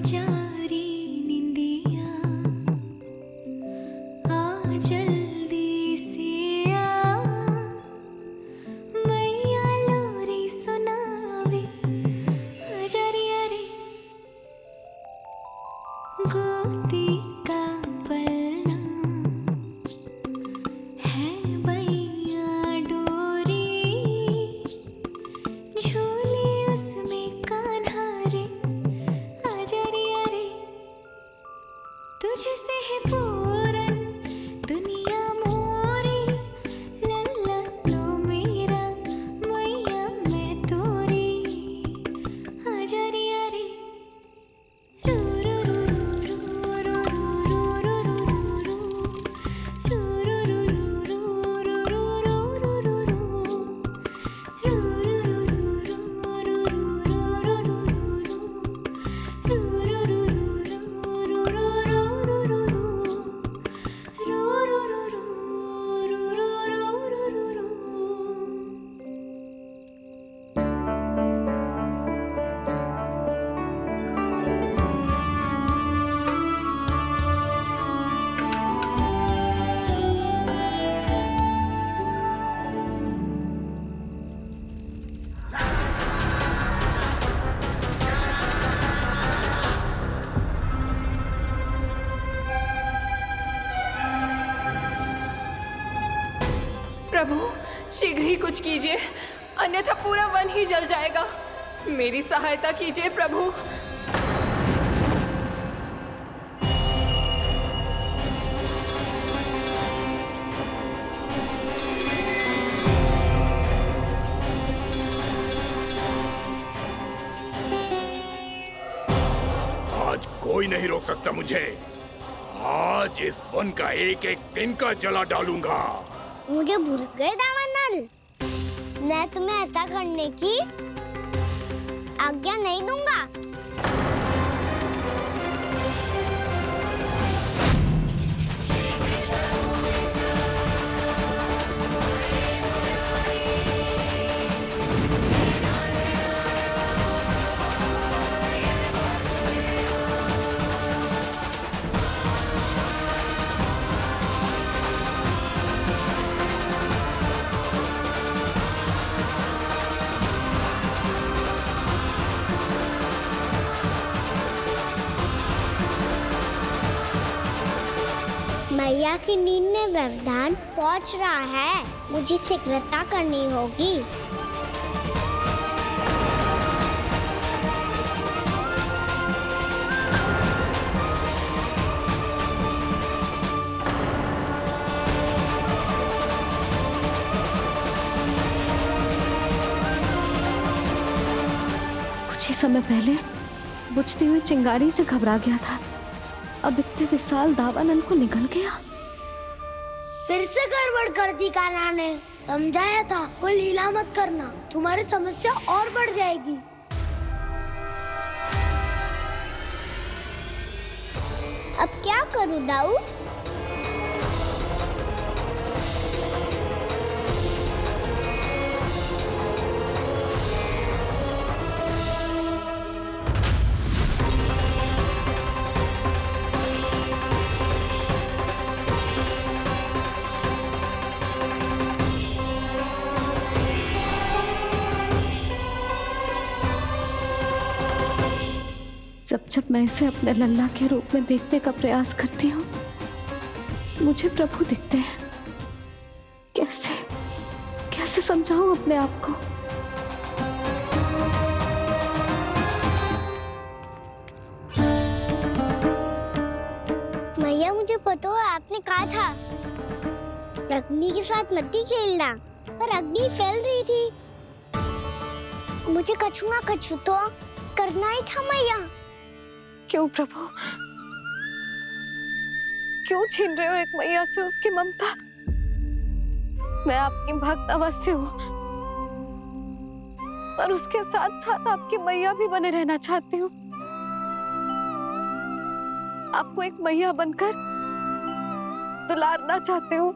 जा रे निंदिया आ जल्दी से आ मैया लोरी सुनावे आजा रे अरे गोदी का पलना है मैया डोरी झूले उसमें कान्हा रे आजा रे अरे तुझसे है पूरन दुनिया मोरी लल्ला तो मेरा मैया मैं तोरी आजा रे अरे रू रू रू रू रू रू रू रू रू रू रू रू रू प्रभु शीघ्र ही कुछ कीजिए, अन्यथा पूरा वन ही जल जाएगा। मेरी सहायता कीजिए प्रभु। आज कोई नहीं रोक सकता मुझे। आज इस वन का एक एक दिन का जला डालूंगा। मुझे भूल गए दामानल, मैं तुम्हें ऐसा करने की आज्ञा नहीं दूंगा। मैया की नींद में व्यवधान पहुंच रहा है, मुझे शीघ्रता करनी होगी। कुछ ही समय पहले बुझती हुई चिंगारी से घबरा गया था, अब इतने विशाल दावानल को निगल गया। फिर से गड़बड़ कर दी कान्हा ने। समझाया था कोई लीला मत करना, तुम्हारी समस्या और बढ़ जाएगी। अब क्या करूं दाऊ? जब जब मैं इसे अपने लल्ला के रूप में देखने का प्रयास करती हूँ, मुझे प्रभु दिखते हैं। कैसे कैसे समझाऊं अपने आप को? मैया मुझे पता है आपने कहा था अग्नि के साथ मत ही खेलना, पर अग्नि फैल रही थी। मुझे कछुआ कछु तो करना ही था मैया। क्यों प्रभु, क्यों छीन रहे हो एक मैया से उसकी ममता? मैं आपकी भक्त अवश्य हूँ, पर उसके साथ साथ आपकी मैया भी बने रहना चाहती हूँ। आपको एक मैया बनकर दुलारना चाहती हूँ,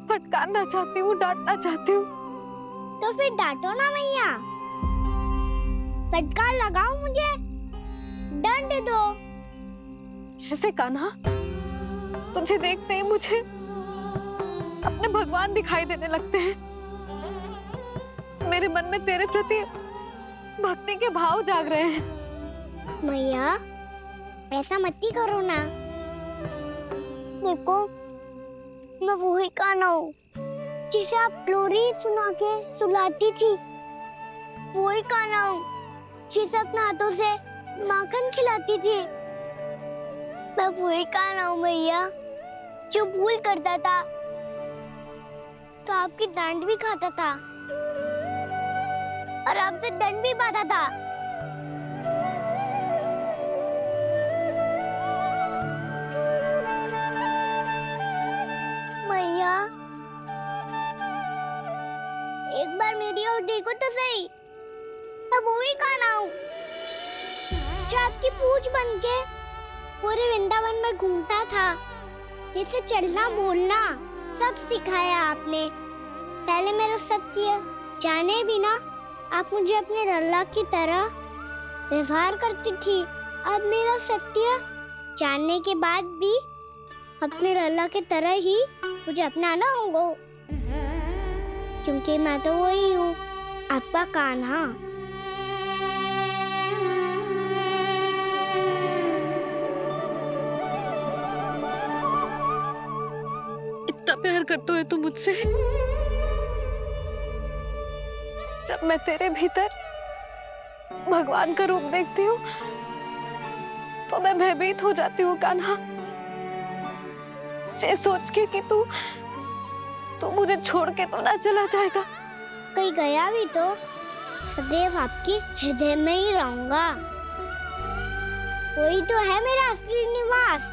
फटकारना चाहती हूँ, डांटना चाहती हूँ। तो फिर डांटो ना मैया, फटकार लगाओ मुझे, दंड दो। कैसे कान्हा? तुझे देखते ही मुझे अपने भगवान दिखाई देने लगते हैं। मेरे मन में तेरे प्रति भक्ति के भाव जाग रहे हैं। मैया ऐसा मत ही करो ना। देखो मैं वही कान्हा हूँ जिसे आप लोरी सुना के सुलाती थी। वही कान्हा हूँ जिसे अपने हाथों से माखन खिलाती थी। मैं वही कान्हा हूँ मैया जो भूल करता था तो आपकी डांट भी खाता था और आपसे दंड भी पाता था। मैया एक बार मेरी ओर देखो तो सही। मैं वही कान्हा हूँ जो आपकी पूंछ बन के पूरे वृंदावन में घूमता था। जैसे चलना बोलना सब सिखाया आपने। पहले मेरा सत्य जाने बिना आप मुझे अपने लल्ला की तरह व्यवहार करती थी। अब मेरा सत्य जानने के बाद भी अपने लल्ला की तरह ही मुझे अपनाना होगा, क्योंकि मैं तो वही हूँ, आपका कान्हा। इतना प्यार करते हो तुम मुझसे? जब मैं तेरे भीतर भगवान का रूप देखती हूँ तो मैं भयभीत हो जाती हूँ कान्हा। ये सोच के कि तू मुझे छोड़ के तो ना चला जाएगा। कहीं गया भी तो सदैव आपके हृदय में ही रहूंगा। वही तो है मेरा असली निवास।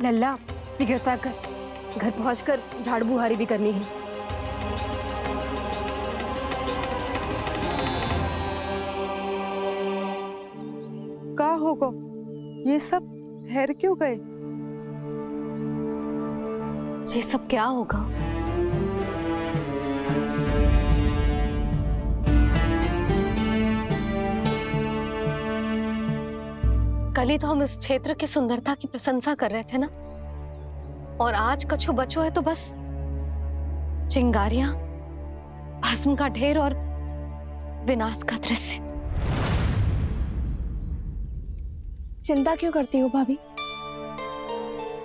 लल्ला शीघ्रता कर, घर पहुंचकर झाड़ बुहारी भी करनी है। का होगा? ये सब ठहर क्यों गए? ये सब क्या होगा? कल ही तो हम इस क्षेत्र की सुंदरता की प्रशंसा कर रहे थे ना, और आज कछु बचो है तो बस चिंगारियां, भस्म का ढेर और विनाश का दृश्य। चिंता क्यों करती हो भाभी?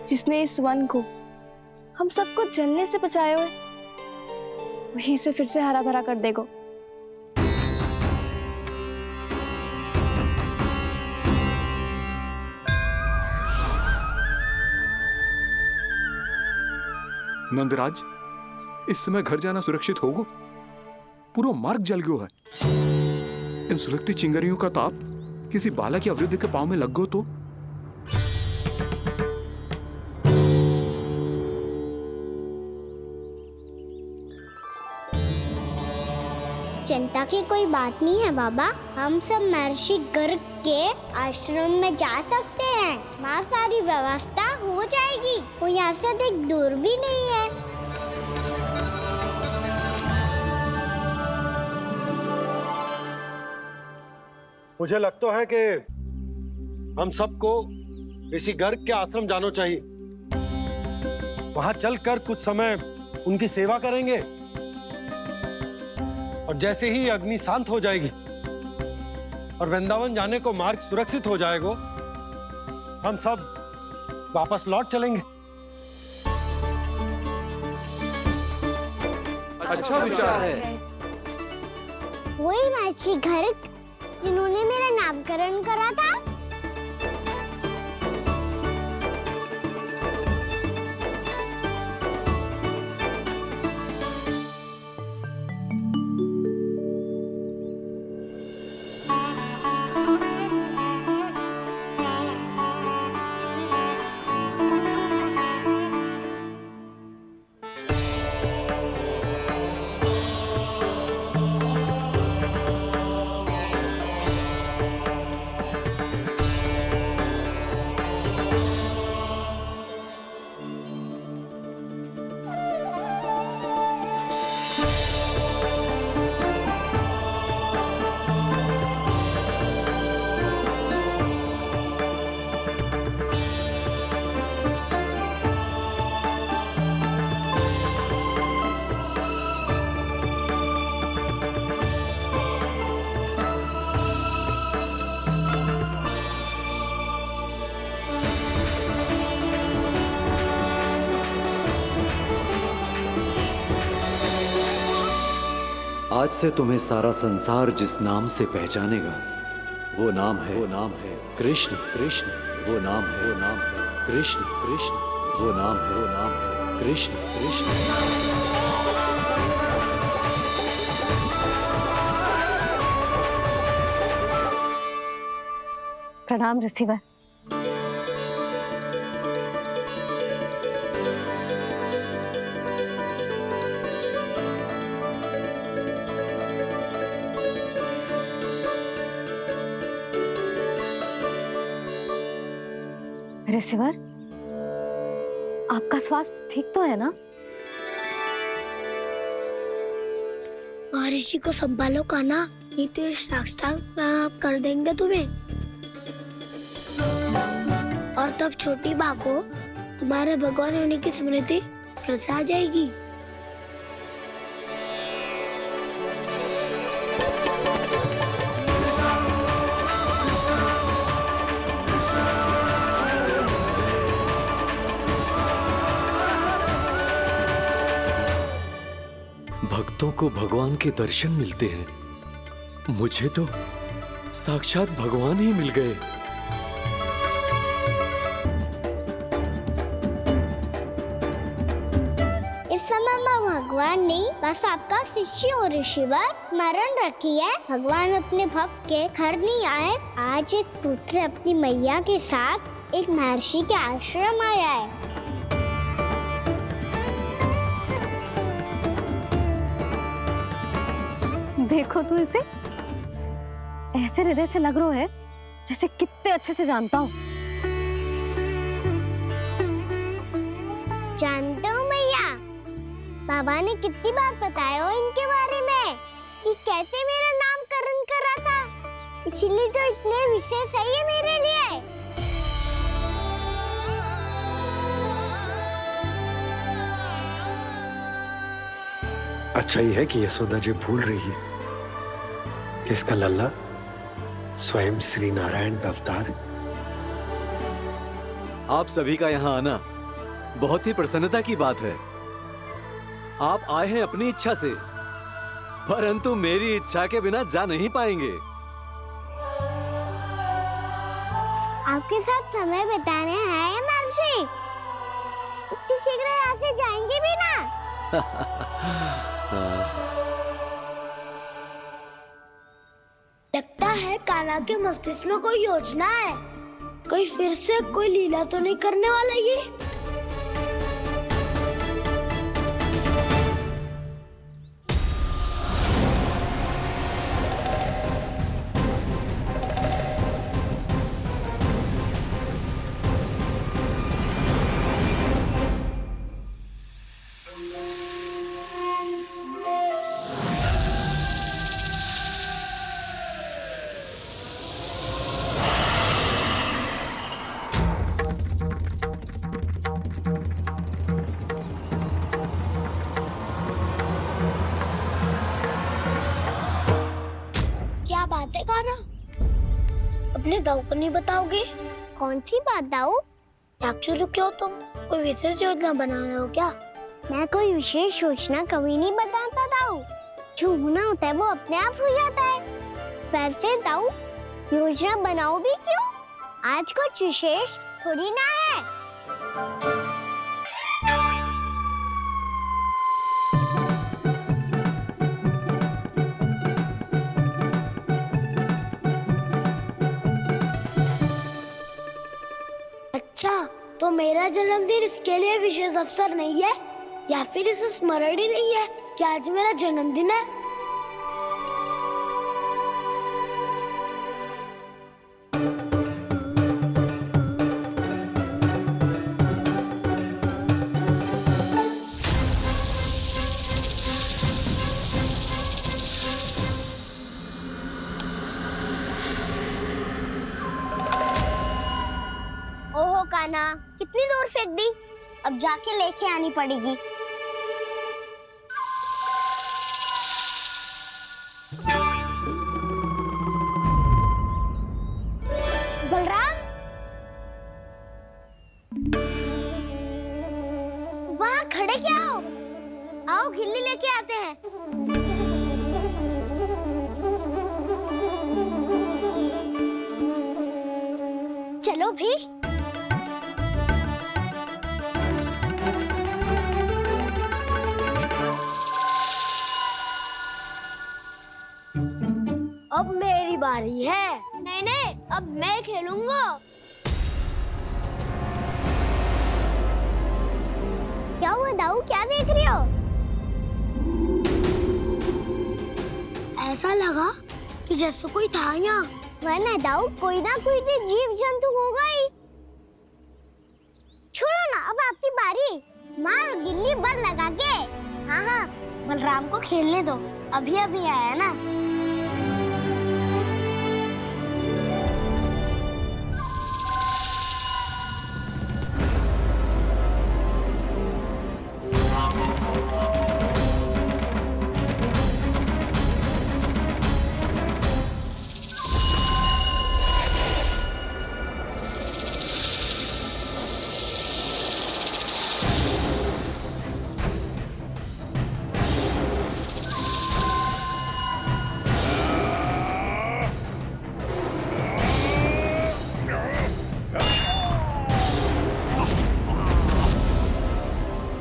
जिसने इस वन को हम सबको जलने से बचाए हुए, वही इसे फिर से हरा भरा कर देगा। नंदराज, इस समय घर जाना सुरक्षित होगा? पूरा मार्ग जल गयो है। इन सुलगती चिंगारियों का ताप किसी बालक या वृद्ध के पांव में लग गो तो चिंता की कोई बात नहीं है बाबा। हम सब महर्षि गर्ग के आश्रम में जा सकते हैं। वहाँ सारी व्यवस्था हो जाएगी। वो यहाँ से देख दूर भी नहीं है। मुझे लगता है कि हम सबको ऋषि गर्ग के आश्रम जाना चाहिए। वहां चलकर कुछ समय उनकी सेवा करेंगे और जैसे ही अग्नि शांत हो जाएगी और वृंदावन जाने को मार्ग सुरक्षित हो जाएगा, हम सब वापस लौट चलेंगे। अच्छा विचार है। वही महर्षि गर्ग जिन्होंने मेरा नामकरण करा था। आज से तुम्हें सारा संसार जिस नाम से पहचानेगा वो नाम है कृष्ण। कृष्ण वो नाम है कृष्ण। कृष्ण वो नाम है कृष्ण। कृष्ण प्रणाम रिसीवर। रिसीवर, आपका स्वास्थ्य ठीक तो है ना? महर्षि को संभालो कान्हा, नहीं तो ये साष्टांग प्रणाम कर देंगे तुम्हें। और तब छोटी बा को तुम्हारे भगवान होने की स्मृति फिर से आ जाएगी। भक्तों को भगवान के दर्शन मिलते हैं। मुझे तो साक्षात भगवान ही मिल गए। इस समय मैं भगवान नहीं, बस आपका शिष्य हूँ ऋषिवर। स्मरण रखिए, भगवान अपने भक्त के घर नहीं आए। आज एक पुत्र अपनी मैया के साथ एक महर्षि के आश्रम आया है। देखो तो इसे, ऐसे हृदय से लग रहा है जैसे कितने अच्छे से जानता हूँ। जानते हो मैया, बाबा ने कितनी बार बताया हो इनके बारे में कि कैसे मेरा नामकरण करा था, इसीलिए तो इतने विशेष है ये मेरे लिए। अच्छा ही है कि यशोदा जी भूल रही है कि इसका लल्ला स्वयं श्री नारायण का अवतार है। आप सभी का यहाँ आना बहुत ही प्रसन्नता की बात है। आप आए हैं अपनी इच्छा से, परंतु मेरी इच्छा के बिना जा नहीं पाएंगे। आपके साथ समय बिताने हैं महर्षि, इतनी शीघ्र यहाँ से जाएंगे भी ना? लगता है कान्हा के मस्तिष्क में कोई योजना है। कोई फिर से कोई लीला तो नहीं करने वाला ये? अपने दाऊ को नहीं बताओगे? कौन सी बात दाऊ? एक्चुअली क्यों तुम कोई विशेष योजना बना रहे हो क्या? मैं कोई विशेष योजना कभी नहीं बताता दाऊ। जो होना होता है वो अपने आप हो जाता है। वैसे दाऊ योजना बनाओ भी क्यों? आज कुछ विशेष थोड़ी ना है। अच्छा, तो मेरा जन्मदिन इसके लिए विशेष अवसर नहीं है या फिर इसे स्मरण ही नहीं है कि आज मेरा जन्मदिन है? ओहो कान्हा, कितनी दूर फेंक दी? अब जाके लेके आनी पड़ेगी। बलराम, वहाँ खड़े क्या हो? आओ गिल्ली लेके आते हैं। चलो भी। अब मेरी बारी है। नहीं नहीं, अब मैं खेलूंगा। क्या हुआ दाऊ, क्या देख रही हो? ऐसा लगा कि जैसे कोई था यहाँ। वरना दाऊ कोई ना कोई तो जीव जंतु होगा ही। छोड़ो ना, अब आपकी बारी। मार गिल्ली बल लगा के। हाँ हाँ, बलराम को खेलने दो, अभी अभी आया ना।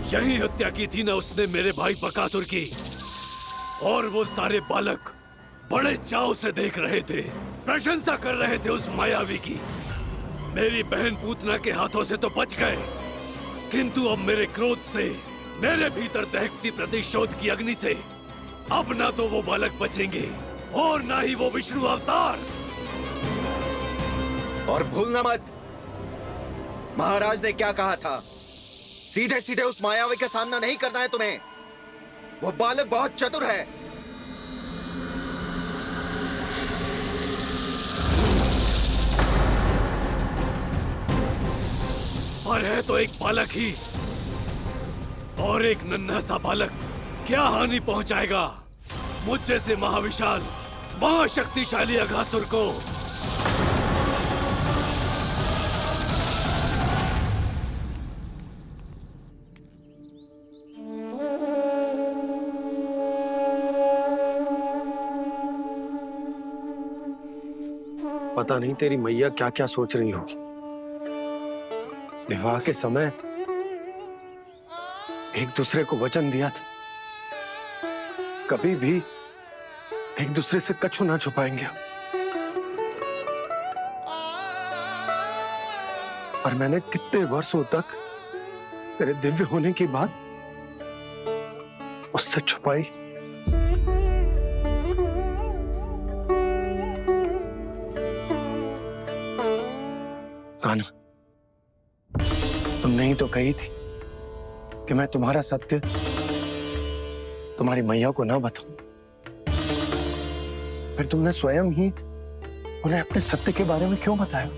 यही हत्या की थी ना उसने मेरे भाई बकासुर की। और वो सारे बालक बड़े चाव से देख रहे थे, प्रशंसा कर रहे थे उस मायावी की। मेरी बहन पूतना के हाथों से तो बच गए, किंतु अब मेरे क्रोध से, मेरे भीतर दहकती प्रतिशोध की अग्नि से अब ना तो वो बालक बचेंगे और ना ही वो विष्णु अवतार। और भूलना मत, महाराज ने क्या कहा था? सीधे सीधे उस मायावी का सामना नहीं करना है तुम्हें। वो बालक बहुत चतुर है। पर है तो एक बालक ही, और एक नन्हा सा बालक क्या हानि पहुंचाएगा मुझ जैसे महाविशाल महाशक्तिशाली अघासुर को। पता नहीं तेरी मैया क्या क्या सोच रही होगी। विवाह के समय एक दूसरे को वचन दिया था, कभी भी एक दूसरे से कछु ना छुपाएंगे। और मैंने कितने वर्षों तक तेरे दिव्य होने की बात उससे छुपाई। कान्हा, तुमने ही तो कही थी कि मैं तुम्हारा सत्य तुम्हारी मैया को ना बताऊं। फिर तुमने स्वयं ही उन्हें अपने सत्य के बारे में क्यों बताया?